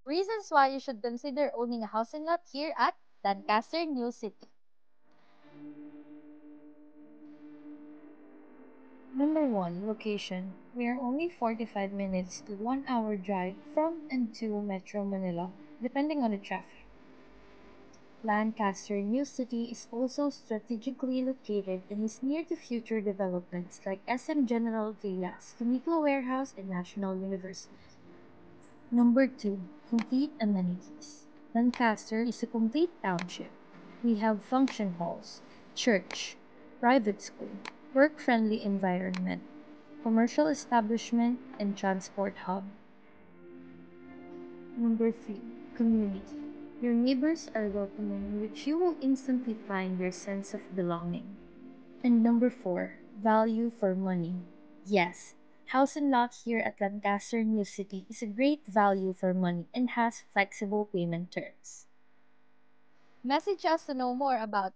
Reasons why you should consider owning a house and lot here at Lancaster, New City. Number 1, location. We are only 45 minutes to 1 hour drive from and to Metro Manila, depending on the traffic. Lancaster New City is also strategically located and is near to future developments like SM General Villas, Uniqlo Warehouse, and National University. Number 2, complete amenities. Lancaster is a complete township. We have function halls, church, private school, work-friendly environment, commercial establishment, and transport hub. Number 3, community. Your neighbors are welcoming, in which you will instantly find your sense of belonging. And number 4, value for money. Yes, house and lot here at Lancaster New City is a great value for money and has flexible payment terms. Message us to know more about